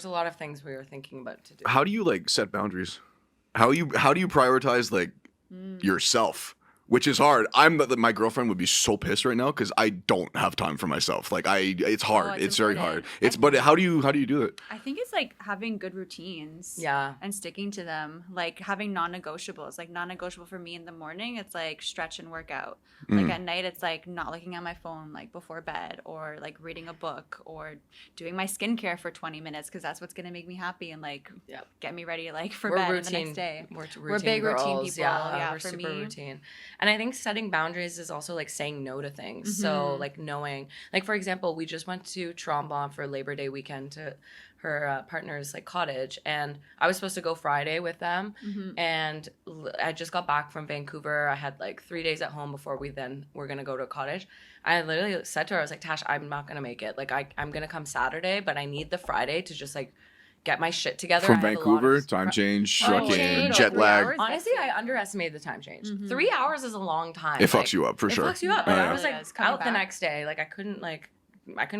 a lot of things we were thinking about to do. How do you like set boundaries? How do you prioritize like yourself? Which is hard. My girlfriend would be so pissed right now because I don't have time for myself. Like it's hard. It's very hard. But how do you do it? I think it's like having good routines. Yeah. And sticking to them. Like having non-negotiables. Like non-negotiable for me in the morning, it's like stretch and workout. Like at night, it's like not looking at my phone like before bed, or like reading a book, or doing my skincare for 20 minutes because that's what's gonna make me happy and like get me ready like for bed the next day. We're big girls. routine people. Yeah, we're for super me. routine. And I think setting boundaries is also like saying no to things. So like knowing, like for example, we just went to Tremblant for Labor Day weekend to her partner's like cottage, and I was supposed to go Friday with them, and I just got back from Vancouver. I had like 3 days at home before we then were gonna go to a cottage. I literally said to her, I was like, Tash, I'm not gonna make it. Like I'm gonna come Saturday, but I need the Friday to just like get my shit together. From Vancouver, time change, fucking jet lag. Honestly, I underestimated the time change. 3 hours is a long time. It fucks you up for sure. It fucks you up. Oh, And yeah. I was like out the next day. Like I couldn't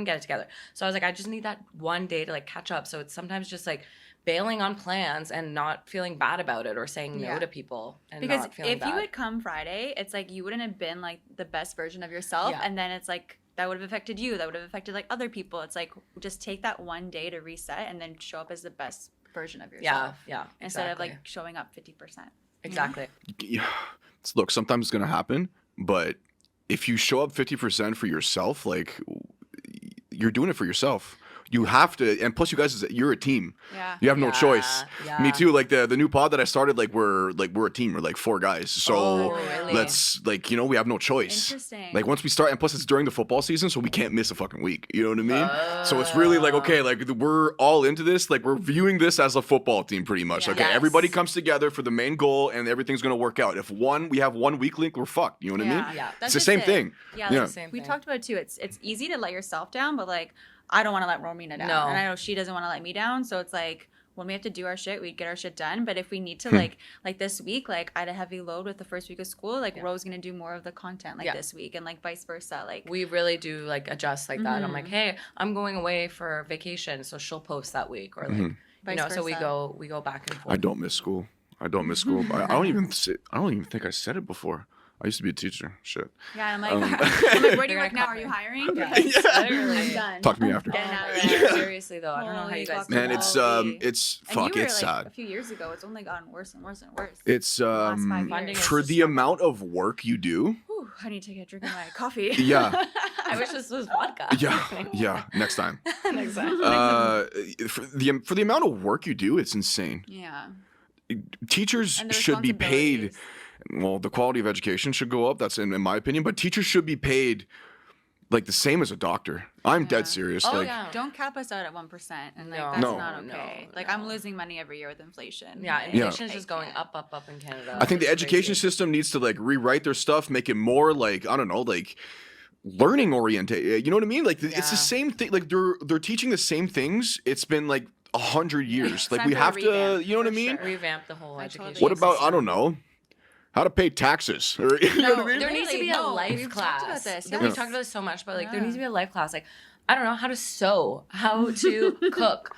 get it together. So I was like, I just need that one day to like catch up. So it's sometimes just like bailing on plans and not feeling bad about it, or saying no to people. And because not feeling if bad. you had come Friday, it's like you wouldn't have been like the best version of yourself. Yeah. And then it's like that would have affected you. That would have affected like other people. It's like just take that one day to reset and then show up as the best version of yourself. Yeah. Instead of like showing up 50%. Exactly. Yeah. Look, sometimes it's gonna happen, but if you show up 50% for yourself, like you're doing it for yourself. You have to, and plus you guys, you're a team. Yeah. You have no choice. Yeah. Me too. Like the new pod that I started, like we're a team. We're like 4 guys. So really? let's we have no choice. Interesting. Like once we start, and plus it's during the football season, so we can't miss a fucking week. You know what I mean? So it's really like, okay, like we're all into this. Like we're viewing this as a football team pretty much. Yeah. Okay, Yes. everybody comes together for the main goal, and everything's gonna work out. If we have one weak link, we're fucked. You know what I mean? Yeah. It's the same thing. Yeah, Yeah. like, Same we thing. talked about it too. It's easy to let yourself down, but like I don't want to let Romina down, No. and I know she doesn't want to let me down. So it's like when we have to do our shit, we get our shit done. But if we need to like this week, like I had a heavy load with the first week of school, like Ro's gonna do more of the content like this week, and like vice versa. Like We really do like adjust like that. I'm like, hey, I'm going away for vacation, so she'll post that week, or like Vice so we versa. go back and forth. I don't miss school. I don't even think I said it before. I used to be a teacher. Shit. yeah, I'm like, I'm like, where do you They're work now? gonna Are you cut hiring? Literally. I'm done. Talk to me after. Getting out of Yeah, there. seriously though, I don't know how Holy you guys fuck. do Man, that. it's Holy. it's And you fuck. were, It's like, sad. a few years ago, it's only gotten worse and worse and worse. It's last 5 Funding years. is for just the so amount of work you do. Whew, I need to get a drink of my coffee. Yeah, I wish this was vodka. yeah. Next time. Next time. For the amount of work you do, it's insane. Yeah. Teachers And the should be paid. responsibilities. Well, the quality of education should go up. That's in my opinion. But teachers should be paid like the same as a doctor. I'm dead serious. Oh, like, yeah. Don't cap us out at 1%, and like No. that's No. not okay. No, like no. I'm losing money every year with inflation. Yeah, Like, inflation is I just going can't. up in Canada. I think the It's education crazy. system needs to like rewrite their stuff, make it more like, I don't know, like learning oriented. You know what I mean? Like it's the Yeah. same thing. Like they're teaching the same things. It's been like 100 years. Like Time we for a have to, revamp, you know what I for mean? sure. Revamp the whole I education. totally What about, I system. don't know, how to pay taxes? Or, you know what I mean? There needs to be No, a life we've class. talked about this, We've yes. talked about this so much, but like there Yeah. needs to be a life class. Like I don't know how to sew, how to cook,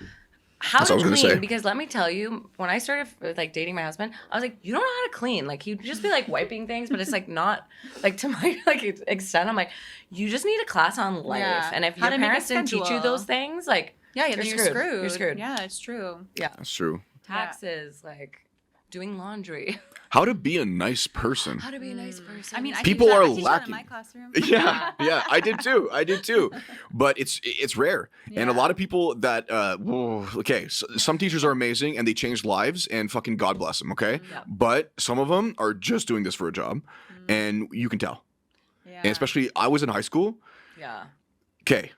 how That's to what I was clean. gonna say. Because let me tell you, when I started like dating my husband, I was like, you don't know how to clean. Like you'd just be like wiping things, but it's like not like to my like extent. I'm like, you just need a class on life, Yeah. and if How your to make a parents didn't teach you schedule. those things, like Yeah, you're then you're screwed. screwed. You're screwed. Yeah, it's true. That's true. Taxes, like doing laundry, How to be a nice person. how to be a nice person. I mean, I People teach that- are I teach that in lacking. my classroom. Yeah, I did too. But it's rare, and a Yeah. lot of people that some teachers are amazing and they change lives, and fucking God bless them. Okay, Yeah. but some of them are just doing this for a job, and you can tell. Yeah. And especially, I was in high school. yeah. Okay,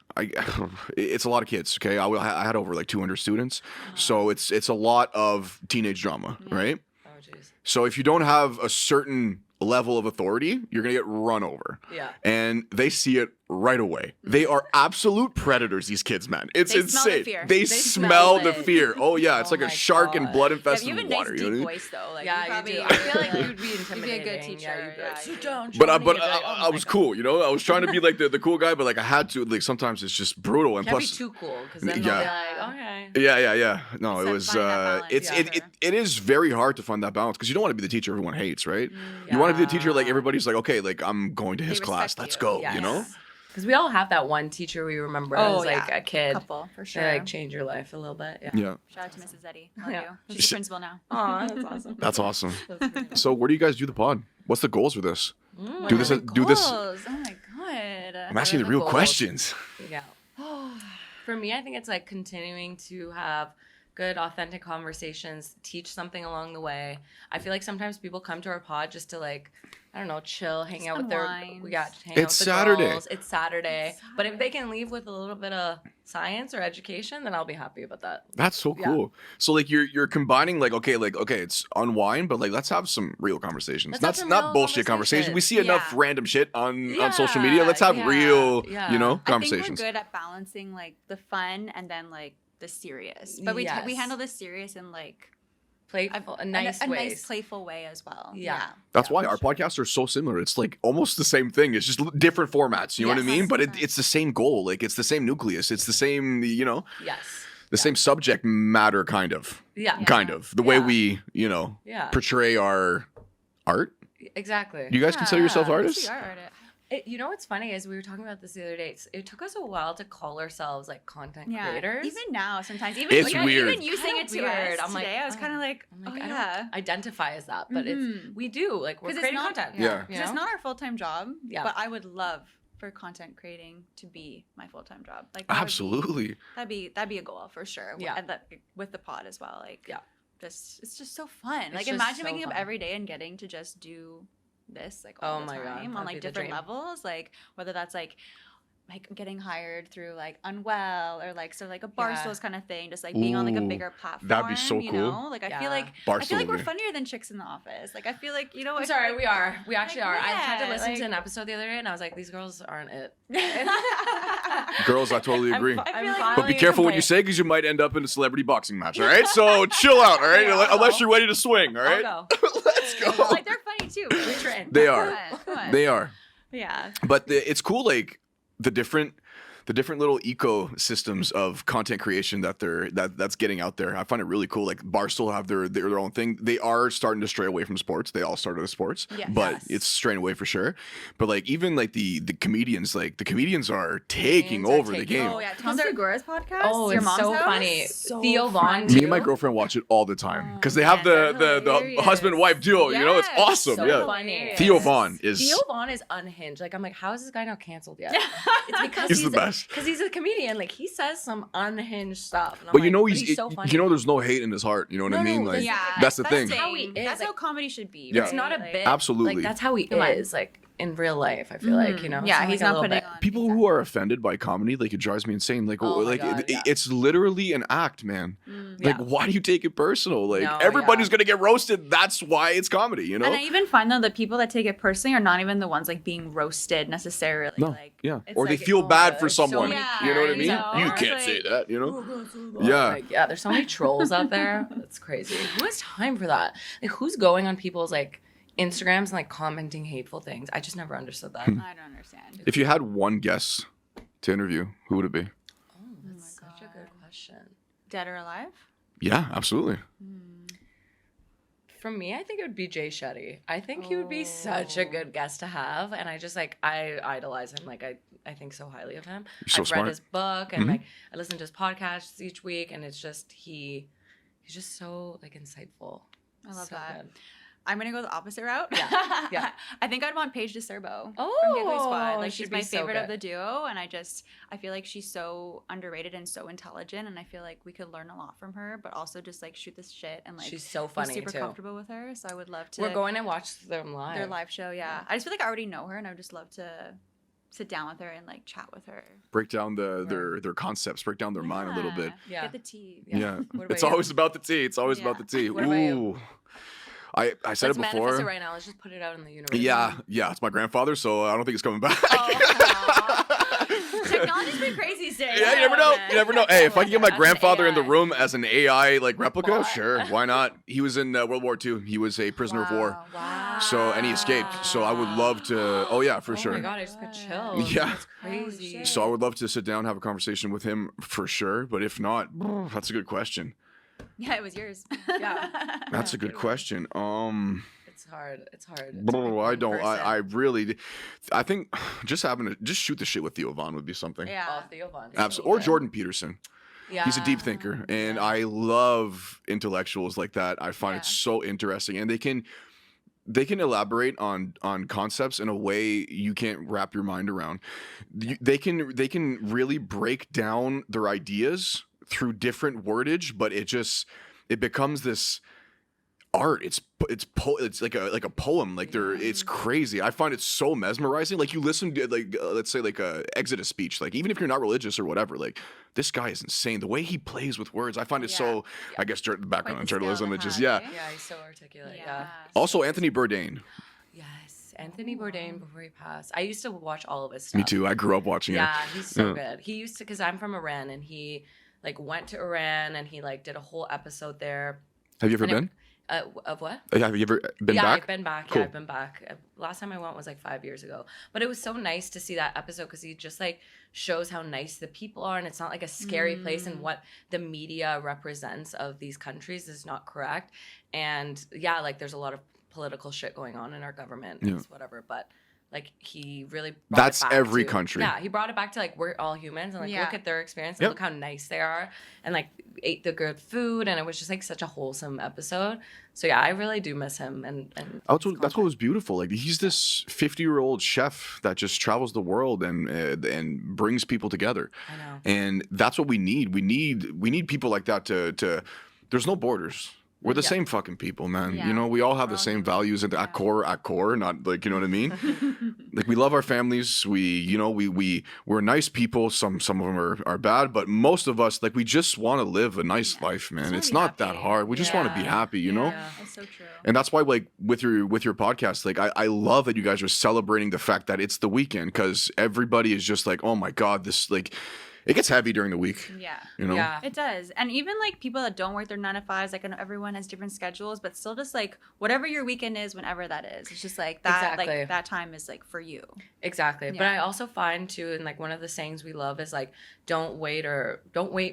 it's a lot of kids. Okay, I had over like 200 students, so it's a lot of teenage drama, right? Oh jeez. So if you don't have a certain level of authority, you're gonna get run over. Yeah. And they see it right away. They are absolute predators, these kids, man. It's They smell the insane. fear. They They smell smell the it. fear. Oh yeah, it's Oh like a my shark in God. blood Yeah, infested you have a nice water. deep You know what I mean? voice though. Like, Yeah, you probably, do. I feel like you'd be You'd be a intimidating. good teacher. Yeah, you'd be like, Yeah, sit down. But Johnny," you'd be like, "Oh I my was God." cool, you know. I was trying to be like the cool guy, but like I had to. Like sometimes it's just brutal, and Can't plus be too cool because then Yeah. they'll be like, Okay. Yeah. No, it So was. finding that balance, It is very hard to find that balance because you don't want to be the teacher everyone hates, right? You want to be the teacher like everybody's like, okay, like I'm going to his They class, respect let's you. go, Yes. you know? Because we all have that one teacher we remember Oh, as like yeah. a kid. Couple for sure. They like change your life a little bit. Yeah. Yeah, Shout out to Mrs. Eddie. Love Yeah. you. She's the principal now. Aw, that's awesome. that's awesome. That's really So, where do you guys do the pod? What's the goals for this? Mm. Do this. What are Do the this. goals? Oh my god. I'm asking you the What are the real goals? questions. Yeah. For me, I think it's like continuing to have good, authentic conversations, teach something along the way. I feel like sometimes people come to our pod just to like, I don't know, chill, hang Just out with unwind. hang out It's with the Saturday. girls. It's Saturday. But if they can leave with a little bit of science or education, then I'll be happy about that. That's so Yeah. cool. So like you're combining like okay it's unwind, but like let's have some real conversations. Let's Not have some not real bullshit conversations. We see enough Yeah. random shit on social media. Let's have Yeah, real, yeah. you know, I think conversations. we're good at balancing like the fun and then like the serious. But we Yes. we handle the serious in like Playful, a nice a ways. nice playful way as well. Yeah. That's Yeah, why for our sure. podcasts are so similar. It's like almost the same thing. It's just different formats. You know what I Yes. mean? But 100%. it's the same goal. Like it's the same nucleus. It's the same, you know, Yes. the same subject matter, kind of, Yeah. Yeah. kind of. The way Yeah. we, you know, Yeah. portray our art. Exactly. You guys consider yourself Yeah, artists? we are artists. You know what's funny is we were talking about this the other day. It took us a while to call ourselves like content Yeah. creators. Even now, sometimes even It's like, weird. even you saying it to Weird. us I'm like, today, I was oh. kind of like, I'm like, oh I yeah. don't identify as that, but Mhm. it's we do like we're 'Cause it's creating not- content. Yeah. you Because it's know? not our full time job. Yeah. But I would love for content creating to be my full time job. Like that would be- Absolutely. that'd be a goal for sure. Yeah. And that, with the pod as well. Like Yeah. just it's just so fun. It's Like just imagine so waking up fun. every day and getting to just do this like all Oh the my God, time that'd on be like the different dream. levels. Like whether that's like getting hired through like Unwell or like so like a Barstools kind of thing, just like being on like a Ooh, bigger platform. that'd be so you cool. know? Like I Yeah. feel like Barstool we're would be- funnier than chicks in the office. Like I feel like you know. I'm I sorry, feel we are. We actually Like, are. I tried to yeah, listen like- to an episode the other day, and I was like, these girls aren't it. like- Girls, I totally I'm agree. fi- I I'm feel like- filing But be a careful what you complaint. say because you might end up in a celebrity boxing match, all right? So chill out, all right? Yeah, I'll Unless go. you're ready to swing, all right? I'll go. Let's go. like they're funny too. We train. They Come are. on, come on. They are. Yeah. But it's cool, like the different little ecosystems of content creation that's getting out there. I find it really cool. Like Barstool have their own thing. They are starting to stray away from sports. They all started with sports, Yes. but Yes. it's straying away for sure. But like even like the comedians, like the comedians are taking Comedians are over the taking game. Oh yeah, Tom Because they're- Segura's podcast. Oh, Your it's mom's so house? funny. So Theo Vaughn, funny. Me too. and my girlfriend watch it all the time Oh, because they have man, the they're husband wife duo. You know, it's Yes, awesome. so yeah, funny. Theo Vaughn is Theo Vaughn is unhinged. Like I'm like, how is this guy not canceled yet? It's because He's the best. Because he's a comedian. Like he says some unhinged stuff. And I'm But you like, know but he's so funny. you know there's no hate in his heart. You know what I No, mean? no, Like Yeah, that's the thing. how he is, That's like- how comedy should be. Yeah. It's not a Like- bit. Absolutely. Like that's how he Come on. is. Like in real life, I feel like, you know. Yeah, It's he's like a not little putting bit. on People who are offended by comedy, like it drives me insane. Like, Oh my like God, yeah. it's literally an act, man. Like, Yeah. why do you take it personal? Like, No, everybody's yeah. gonna get roasted. That's why it's comedy, you know? And I even find though the people that take it personally are not even the ones like being roasted necessarily. No, Like, yeah. it's Or they like, feel oh, bad for there's so someone. many you know what I people, mean? you know? You It's can't like- say that, you know? Yeah. Yeah. Like, yeah, there's so many trolls out there. It's crazy. Who has time for that? Like, who's going on people's like Instagrams and like commenting hateful things? I just never understood that. I don't understand. If you had one guest to interview, who would it be? Oh, that's my such a good God. question. Dead or alive? Yeah, absolutely. For me, I think it would be Jay Shetty. I think he would be such a Oh. good guest to have, and I just like I idolize him. Like I think so highly of him. He's so I've smart. read his book, and Mhm. like I listen to his podcasts each week, and it's just he's just so like insightful. I love So that. good. I'm gonna go the opposite route. Yeah, yeah. I think I'd want Paige DeCerbo Oh, from Giggly Squad. Like she'd she's be my so favorite of good. the duo, and I feel like she's so underrated and so intelligent, and I feel like we could learn a lot from her, but also just like shoot this shit and like She's so be funny super too. comfortable with her. So I would love to. We're going to watch them live. their live show. Yeah, I just feel like I already know her, and I would just love to sit down with her and like chat with her. Break down their concepts, break down their mind a little bit. Yeah. Get the tea. Yeah. What about It's you? always about the tea. It's always about the tea. What about you? Ooh. I said Let's it manifest before. it right now. Let's just put it out in the universe. Yeah, it's my grandfather, so I don't think it's coming back. Oh, Technology's been crazy today. Yeah, you never know. You never know. Hey, if I can get my As an grandfather in the AI. room as an AI like replica, What? sure, why not? He was in World War II. He was a prisoner of war. Wow. So, and he escaped. So I would love to. Oh yeah, for Oh sure. my god, I just got chills. Yeah. That's crazy. shit. So I would love to sit down, have a conversation with him for sure. But if not, that's a good question. Yeah, it was yours. Yeah. That's a good question. It's hard. It's hard. It's I don't. person. I really. I think just shoot the shit with Theo Von would be something. Yeah. Oh, Theo Von. Absolutely. Or Jordan Peterson. Yeah. He's a deep thinker, and I love intellectuals like that. I find it so interesting, and they can elaborate on concepts in a way you can't wrap your mind around. They can really break down their ideas through different wordage, but it becomes this art. It's like a poem. Like it's crazy. I find it so mesmerizing. Like you listen to let's say like a Exodus speech. Like even if you're not religious or whatever, like this guy is insane. The way he plays with words, I find it so. I guess the background on Quite the journalism. skill It just to have, yeah. eh? Yeah, he's so articulate. Yeah. Also, Anthony Bourdain. Yes, Anthony Bourdain before he passed. I used to watch all of his stuff. Me too. I grew up watching Yeah, it. he's so good. He used to, because I'm from Iran, and he like went to Iran and he like did a whole episode there. Have you ever And it- been? Of what? Have you ever been yeah, back? I've been back. Cool. Yeah, I've been back. Last time I went was like 5 years ago. But it was so nice to see that episode because he just like shows how nice the people are, and it's not like a scary place, and what the media represents of these countries is not correct. And yeah, like there's a lot of political shit going on in our government. Yeah. It's whatever, but like he really brought That's it back every to- country. Yeah, he brought it back to like we're all humans, and like Yeah. look at their experience and Yep. look how nice they are, and like ate the good food, and it was just like such a wholesome episode. So yeah, I really do miss him, and That's what was beautiful. Like he's this 50-year-old chef that just travels the world and brings people together. I know. And that's what we need. We need people like that to. There's no borders. We're the same fucking people, man. Yeah. You know, we all have We're the all same humans. values at core, not like, you know what I mean? Like we love our families. We're nice people. Some of them are bad, but most of us, like we just want to live a nice life, man. wanna It's be not that happy. hard. We just want to be Yeah. happy, you know? Yeah. That's so true. And that's why, like, with your podcast, like, I love that you guys are celebrating the fact that it's the weekend, because everybody is just like, oh my God, this, like, it gets heavy during the week, Yeah. you know? Yeah. It does. And even like people that don't work their 9 to 5s, like I know everyone has different schedules, but still just like whatever your weekend is, whenever that is, it's just like that, Exactly. like that time is like for you. Exactly. But Yeah. I also find too, and like one of the sayings we love is like, don't wait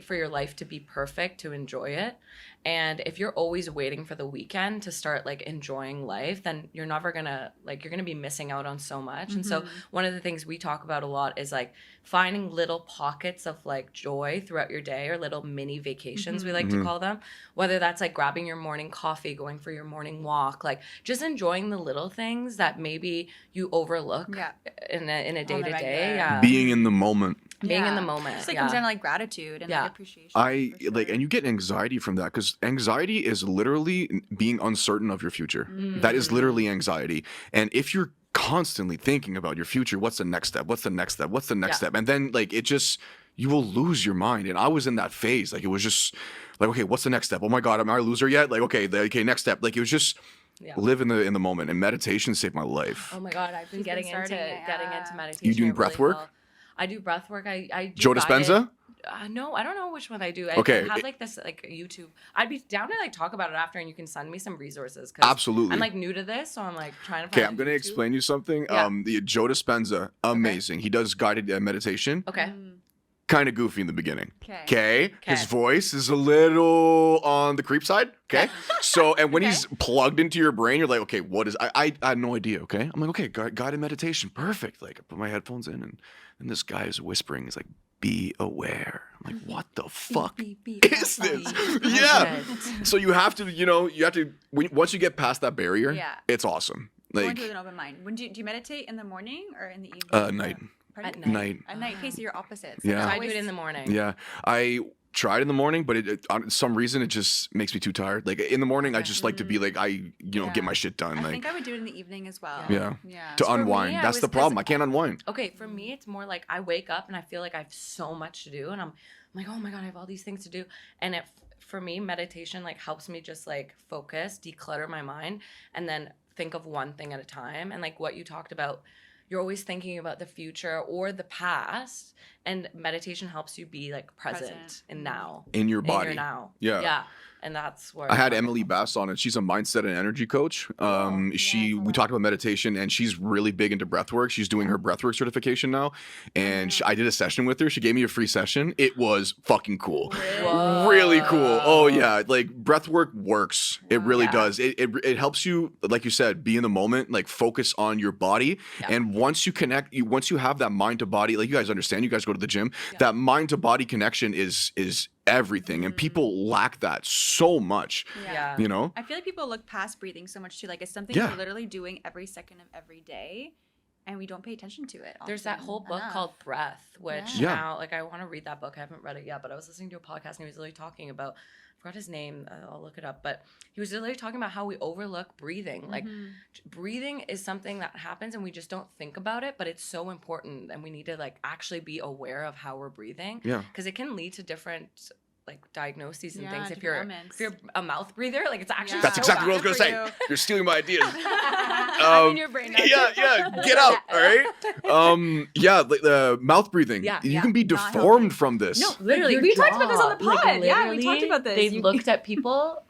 for your life to be perfect to enjoy it. And if you're always waiting for the weekend to start like enjoying life, then you're never gonna you're gonna be missing out on so much. And so one of the things we talk about a lot is like finding little pockets of like joy throughout your day, or little mini vacations we like to call them. Whether that's like grabbing your morning coffee, going for your morning walk, like just enjoying the little things that maybe you overlook Yeah. in a day to regular. day. Yeah. Being in the moment. Being in the Yeah. moment. Just like yeah. comes down to like gratitude and Yeah. like appreciation. I for like, sure. and you get anxiety from that, because anxiety is literally being uncertain of your future. That is literally anxiety. And if you're constantly thinking about your future, what's the next step? What's the next step? What's the next Yeah. step? And then like you will lose your mind. And I was in that phase. Like it was just like, okay, what's the next step? Oh my God, am I a loser yet? Like, okay, next step. Like it was just Yeah. live in the moment. And meditation saved my life. Oh my God, I've been She's been getting into starting it, getting yeah. into meditation. You doing really breath work? well. I do breath work. I do Joe guided- Dispenza? No, I don't know which one I do. Okay. I have like this like YouTube. I'd be down to like talk about it after, and you can send me some resources. 'Cause Absolutely. I'm like new to this, so I'm like trying to. Okay, find I'm gonna YouTube. explain you something. Yeah. The Joe Dispenza, amazing. He does guided meditation. Okay. Kind of goofy in the beginning. Okay. Okay, his Okay. voice is a little on the creep side. Okay, so and when he's plugged into your brain, you're like, okay, what is? I had no idea. Okay, I'm like, okay, guided meditation, perfect. Like, I put my headphones in, and this guy is whispering. He's like, be aware. I'm like, what the fuck is this? Yeah. So you have to, once you get past that barrier, Yeah. it's awesome. Go Like, into it with an open mind. When do you meditate in the morning or in the evening? night. Pardon? At night. Night. At night. Okay, so you're opposites. Yeah. So I do Always- it in the morning. Yeah, I tried in the morning, but on some reason it just makes me too tired. Like in the morning, I just like to be like get Yeah. my shit done. I Like think I would do it in the evening as well. Yeah. Yeah. to for me, unwind. I That's was- the problem. 'cause- I can't unwind. Okay, for me, it's more like I wake up and I feel like I have so much to do, and I'm like, oh my God, I have all these things to do. And for me, meditation like helps me just like focus, declutter my mind, and then think of one thing at a time. And like what you talked about, you're always thinking about the future or the past, and meditation helps you be like present in now, in your body. in your now. Yeah. And that's where I had Emily Bass on it. She's a mindset and energy coach. We talked about meditation, and she's really big into breath work. She's doing her breath work certification now, and I did a session with her. She gave me a free session. It was fucking cool. Really cool. Oh yeah, like breath work works. It really does. It helps you, like you said, be in the moment, like focus on your body. And once you connect, once you have that mind to body, like you guys understand, you guys go to the gym, that mind to body connection is everything, and people lack that so much. You know, I feel like people look past breathing so much too. Like it's something you're literally doing every second of every day, and we don't pay attention to it. There's that whole book called Breath, which now, like, I want to read that book. I haven't read it yet, but I was listening to a podcast and he was literally talking about, I forgot his name, I'll look it up, but he was literally talking about how we overlook breathing. Like, breathing is something that happens and we just don't think about it, but it's so important, and we need to like actually be aware of how we're breathing. Because it can lead to different like diagnoses and things. If you're a mouth breather, like it's actually that's so exactly what I was gonna say. You're stealing my ideas. I'm in your brain now. Get out. All right. Like the mouth breathing. You can be deformed from this. No, literally. We talked about this on the pod. We talked about this. They looked at people.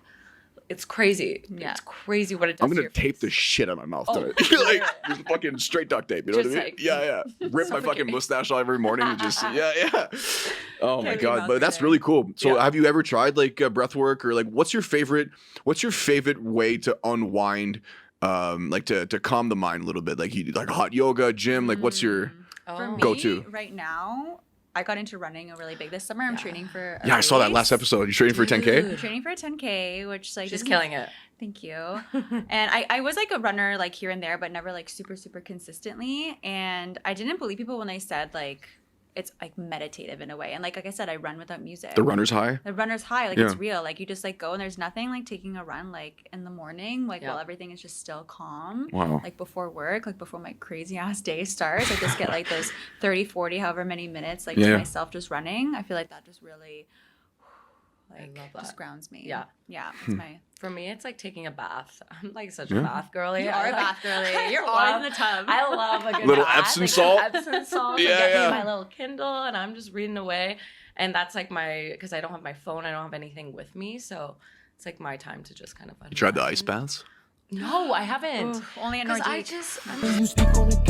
It's crazy. It's crazy what it does. I'm gonna tape the shit out of my mouth tonight. Like just fucking straight duct tape. You know what I mean? Rip my fucking mustache out every morning and just Oh my god! But that's really cool. So have you ever tried like breath work, or like what's your favorite way to unwind? Like to calm the mind a little bit. Like you like hot yoga, gym. Like what's your go-to right now? I got into running really big this summer. I'm training for a I saw that last episode. You're training for a 10K? Training for a 10K, which like she's killing it. Thank you. And I was like a runner like here and there, but never like super, super consistently. And I didn't believe people when they said like it's like meditative in a way. And like I said, I run without music. The runner's high? The runner's high. Like it's real. Like you just like go, and there's nothing like taking a run like in the morning, like while everything is just still calm. Wow. Like before work, like before my crazy ass day starts, I just get like those 30, 40, however many minutes like to myself just running. I feel like that just really like just grounds me. Yeah. It's my For me, it's like taking a bath. I'm like such a bath girly. You are a bath girly. You're always in the tub. I love a good little bath. Epsom salt. Epsom salt. Get me my little Kindle, and I'm just reading away. And that's like because I don't have my phone. I don't have anything with me. So it's like my time to just kind of. You tried the ice baths? No, I haven't. Only at Nordique. I'm just